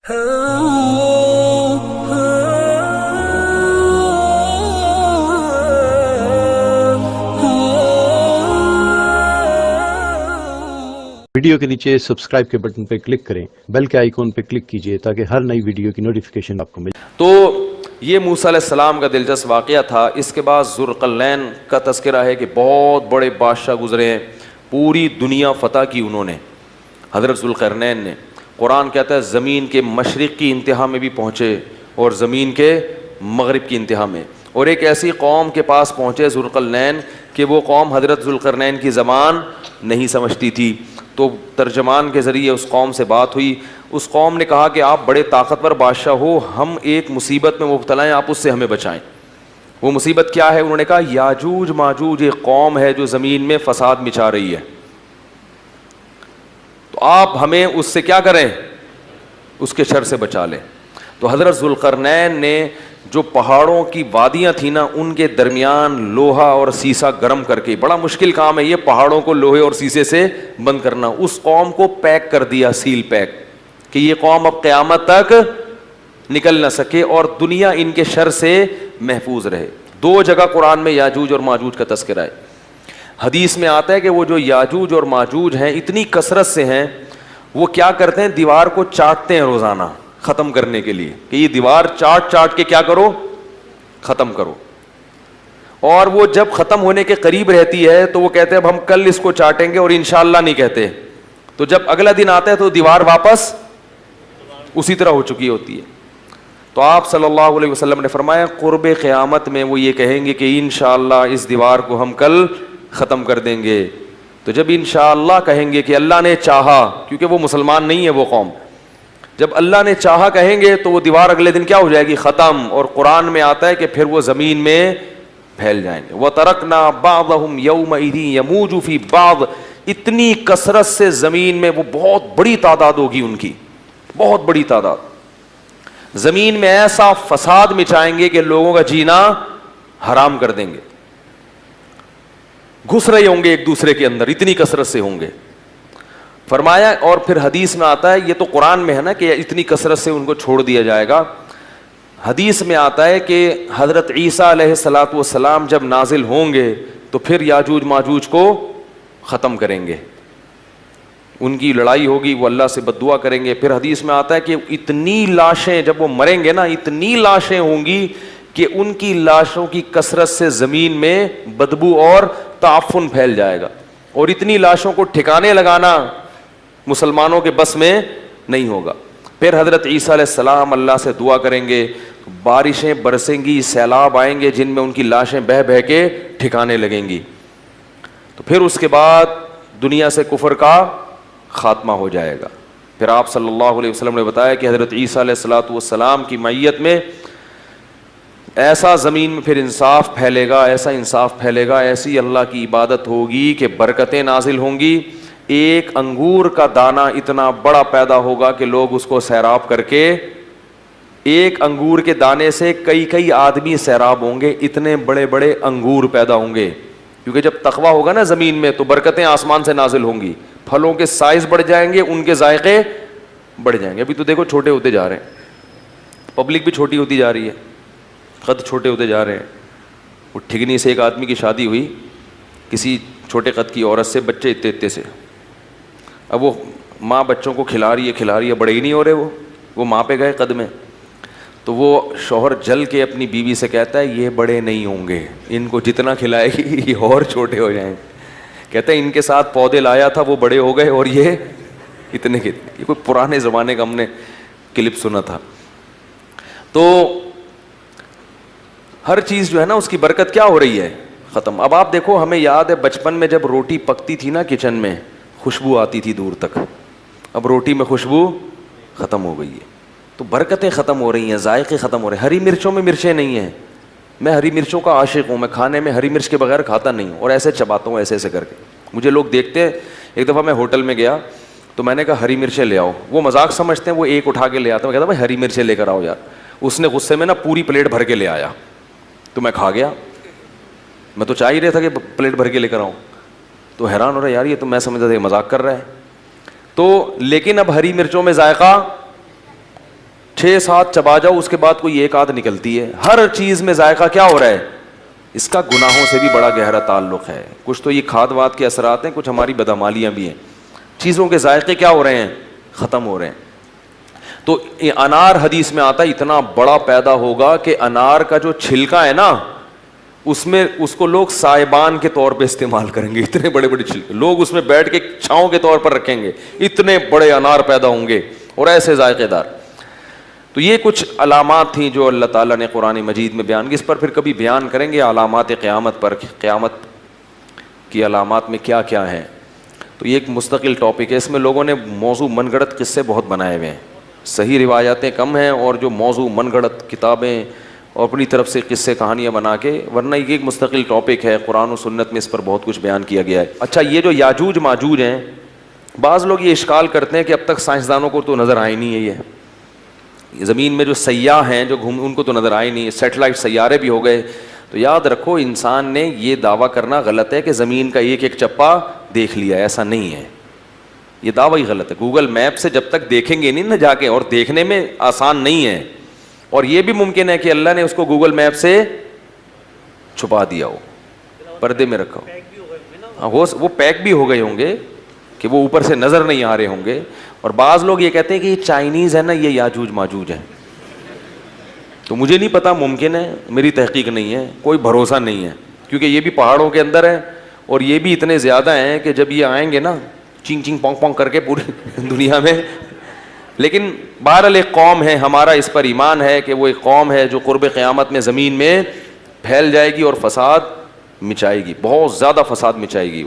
Video کے نیچے subscribe کے بٹن پہ کلک کریں، بیل کے آئیکن پہ کلک کیجئے تاکہ ہر نئی ویڈیو کی نوٹیفیکیشن آپ کو ملے۔ تو یہ موسیٰ علیہ السلام کا دلچسپ واقعہ تھا۔ اس کے بعد ذوالقرنین کا تذکرہ ہے کہ بہت بڑے بادشاہ گزرے ہیں، پوری دنیا فتح کی انہوں نے، حضرت ذوالقرنین نے۔ قرآن کہتا ہے زمین کے مشرق کی انتہا میں بھی پہنچے اور زمین کے مغرب کی انتہا میں، اور ایک ایسی قوم کے پاس پہنچے ذوالقرنین کہ وہ قوم حضرت ذوالقرنین کی زبان نہیں سمجھتی تھی، تو ترجمان کے ذریعے اس قوم سے بات ہوئی۔ اس قوم نے کہا کہ آپ بڑے طاقتور بادشاہ ہو، ہم ایک مصیبت میں مبتلا ہیں، آپ اس سے ہمیں بچائیں۔ وہ مصیبت کیا ہے؟ انہوں نے کہا یاجوج ماجوج ایک قوم ہے جو زمین میں فساد مچا رہی ہے، تو آپ ہمیں اس سے کیا کریں؟ اس کے شر سے بچا لیں۔ تو حضرت ذوالقرنین نے جو پہاڑوں کی وادیاں تھیں نا، ان کے درمیان لوہا اور سیسا گرم کر کے، بڑا مشکل کام ہے یہ پہاڑوں کو لوہے اور سیسے سے بند کرنا، اس قوم کو پیک کر دیا، سیل پیک، کہ یہ قوم اب قیامت تک نکل نہ سکے اور دنیا ان کے شر سے محفوظ رہے۔ دو جگہ قرآن میں یاجوج اور ماجوج کا تذکرہ ہے۔ حدیث میں آتا ہے کہ وہ جو یاجوج اور ماجوج ہیں اتنی کثرت سے ہیں، وہ کیا کرتے ہیں؟ دیوار کو چاٹتے ہیں روزانہ ختم کرنے کے لیے، کہ یہ دیوار چاٹ چاٹ کے کیا کرو؟ ختم کرو۔ اور وہ جب ختم ہونے کے قریب رہتی ہے تو وہ کہتے ہیں اب ہم کل اس کو چاٹیں گے، اور انشاءاللہ نہیں کہتے، تو جب اگلا دن آتا ہے تو دیوار واپس اسی طرح ہو چکی ہوتی ہے۔ تو آپ صلی اللہ علیہ وسلم نے فرمایا قرب قیامت میں وہ یہ کہیں گے کہ انشاءاللہ اس دیوار کو ہم کل ختم کر دیں گے۔ تو جب انشاءاللہ کہیں گے کہ اللہ نے چاہا، کیونکہ وہ مسلمان نہیں ہے وہ قوم، جب اللہ نے چاہا کہیں گے تو وہ دیوار اگلے دن کیا ہو جائے گی؟ ختم۔ اور قرآن میں آتا ہے کہ پھر وہ زمین میں پھیل جائیں گے۔ وَتَرَكْنَا بَعْضَهُمْ يَوْمَئِذٍ يَمُوجُ فِي بَعْضٍ، اتنی کثرت سے زمین میں وہ بہت بڑی تعداد ہوگی ان کی، بہت بڑی تعداد، زمین میں ایسا فساد مچائیں گے کہ لوگوں کا جینا حرام کر دیں گے، گھس رہے ہوں گے ایک دوسرے کے اندر، اتنی کثرت سے ہوں گے۔ فرمایا، اور پھر حدیث میں آتا ہے، یہ تو قرآن میں ہے نا کہ اتنی کثرت سے ان کو چھوڑ دیا جائے گا، حدیث میں آتا ہے کہ حضرت عیسیٰ علیہ السلام جب نازل ہوں گے تو پھر یاجوج ماجوج کو ختم کریں گے، ان کی لڑائی ہوگی، وہ اللہ سے بد دعا کریں گے۔ پھر حدیث میں آتا ہے کہ اتنی لاشیں جب وہ مریں گے نا، اتنی لاشیں ہوں گی کہ ان کی لاشوں کی کثرت سے زمین میں بدبو اور تعفن پھیل جائے گا، اور اتنی لاشوں کو ٹھکانے لگانا مسلمانوں کے بس میں نہیں ہوگا۔ پھر حضرت عیسیٰ علیہ السلام اللہ سے دعا کریں گے، بارشیں برسیں گی، سیلاب آئیں گے جن میں ان کی لاشیں بہہ بہہ کے ٹھکانے لگیں گی، تو پھر اس کے بعد دنیا سے کفر کا خاتمہ ہو جائے گا۔ پھر آپ صلی اللہ علیہ وسلم نے بتایا کہ حضرت عیسیٰ علیہ السلام کی معیت میں ایسا زمین میں پھر انصاف پھیلے گا، ایسا انصاف پھیلے گا، ایسی اللہ کی عبادت ہوگی کہ برکتیں نازل ہوں گی۔ ایک انگور کا دانہ اتنا بڑا پیدا ہوگا کہ لوگ اس کو سیراب کر کے، ایک انگور کے دانے سے کئی کئی آدمی سیراب ہوں گے، اتنے بڑے بڑے انگور پیدا ہوں گے، کیونکہ جب تقویٰ ہوگا نا زمین میں تو برکتیں آسمان سے نازل ہوں گی، پھلوں کے سائز بڑھ جائیں گے، ان کے ذائقے بڑھ جائیں گے۔ ابھی تو دیکھو چھوٹے ہوتے جا رہے ہیں، پبلک بھی چھوٹی ہوتی جا رہی ہے، قد چھوٹے ہوتے جا رہے ہیں۔ وہ ٹھگنی سے ایک آدمی کی شادی ہوئی کسی چھوٹے قد کی عورت سے، بچے اتنے اتنے سے، اب وہ ماں بچوں کو کھلا رہی ہے، بڑے ہی نہیں ہو رہے، وہ ماں پہ گئے قد میں، تو وہ شوہر جل کے اپنی بیوی سے کہتا ہے یہ بڑے نہیں ہوں گے، ان کو جتنا کھلائے گی یہ اور چھوٹے ہو جائیں گے۔ کہتا ہے ان کے ساتھ پودے لایا تھا، وہ بڑے ہو گئے اور یہ اتنے کے اتنے۔ یہ کوئی پرانے زمانے کا ہم نے کلپ سنا تھا۔ تو ہر چیز جو ہے نا اس کی برکت کیا ہو رہی ہے؟ ختم۔ اب آپ دیکھو، ہمیں یاد ہے بچپن میں جب روٹی پکتی تھی نا کچن میں، خوشبو آتی تھی دور تک، اب روٹی میں خوشبو ختم ہو گئی ہے، تو برکتیں ختم ہو رہی ہیں، ذائقے ختم ہو رہے ہیں۔ ہری مرچوں میں مرچیں نہیں ہیں، میں ہری مرچوں کا عاشق ہوں، میں کھانے میں ہری مرچ کے بغیر کھاتا نہیں ہوں، اور ایسے چباتا ہوں ایسے ایسے کر کے۔ مجھے لوگ دیکھتے ہیں، ایک دفعہ میں ہوٹل میں گیا تو میں نے کہا ہری مرچیں لے آؤ، وہ مذاق سمجھتے ہیں، وہ ایک اٹھا کے لے آتا ہے، میں کہتا بھائی ہری مرچیں لے کر آؤ یار، اس نے غصے میں نا پوری پلیٹ بھر کے لے آیا، تو میں کھا گیا، میں تو چاہ ہی رہا تھا کہ پلیٹ بھر کے لے کر آؤں، تو حیران ہو رہا ہے یار یہ تو میں سمجھتا تھا مذاق کر رہا ہے، تو لیکن اب ہری مرچوں میں ذائقہ 6-7 چبا جاؤ, اس کے بعد کوئی ایک آدھ نکلتی ہے. ہر چیز میں ذائقہ کیا ہو رہا ہے, اس کا گناہوں سے بھی بڑا گہرا تعلق ہے. کچھ تو یہ کھاد واد کے اثرات ہیں, کچھ ہماری بدعمالیاں بھی ہیں. چیزوں کے ذائقے کیا ہو رہے ہیں, ختم ہو رہے ہیں. تو انار حدیث میں آتا ہے اتنا بڑا پیدا ہوگا کہ انار کا جو چھلکا ہے نا, اس کو لوگ سائبان کے طور پہ استعمال کریں گے. اتنے بڑے بڑے چھلکے لوگ اس میں بیٹھ کے چھاؤں کے طور پر رکھیں گے. اتنے بڑے انار پیدا ہوں گے اور ایسے ذائقے دار. تو یہ کچھ علامات تھیں جو اللہ تعالیٰ نے قرآن مجید میں بیان کی. اس پر پھر کبھی بیان کریں گے علامات قیامت پر, قیامت کی علامات میں کیا کیا ہیں. تو یہ ایک مستقل ٹاپک ہے. اس میں لوگوں نے موضوع من گھڑت قصے بہت بنائے ہوئے ہیں. صحیح روایاتیں کم ہیں اور جو موضوع من گھڑت کتابیں اور اپنی طرف سے قصے کہانیاں بنا کے, ورنہ یہ ایک مستقل ٹاپک ہے. قرآن و سنت میں اس پر بہت کچھ بیان کیا گیا ہے. اچھا, یہ جو یاجوج ماجوج ہیں, بعض لوگ یہ اشکال کرتے ہیں کہ اب تک سائنسدانوں کو تو نظر آئے نہیں ہے. یہ زمین میں جو سیاح ہیں جو ان کو تو نظر آئے نہیں. سیٹلائٹ سیارے بھی ہو گئے. تو یاد رکھو, انسان نے یہ دعویٰ کرنا غلط ہے کہ زمین کا ایک ایک چپا دیکھ لیا. ایسا نہیں ہے, یہ دعویٰ ہی غلط ہے. گوگل میپ سے جب تک دیکھیں گے نہیں نا جا کے, اور دیکھنے میں آسان نہیں ہے. اور یہ بھی ممکن ہے کہ اللہ نے اس کو گوگل میپ سے چھپا دیا ہو, پردے میں رکھا ہو. وہ پیک بھی ہو گئے ہوں گے کہ وہ اوپر سے نظر نہیں آ رہے ہوں گے. اور بعض لوگ یہ کہتے ہیں کہ یہ چائنیز ہے نا, یہ یاجوج ماجوج ہے. تو مجھے نہیں پتا, ممکن ہے, میری تحقیق نہیں ہے, کوئی بھروسہ نہیں ہے, کیونکہ یہ بھی پہاڑوں کے اندر ہے اور یہ بھی اتنے زیادہ ہیں کہ جب یہ آئیں گے نا چنگ چنگ پونگ پونگ کر کے پوری دنیا میں. لیکن بہرحال ایک قوم ہے, ہمارا اس پر ایمان ہے کہ وہ ایک قوم ہے جو قرب قیامت میں زمین میں پھیل جائے گی اور فساد مچائے گی, بہت زیادہ فساد مچائے گی.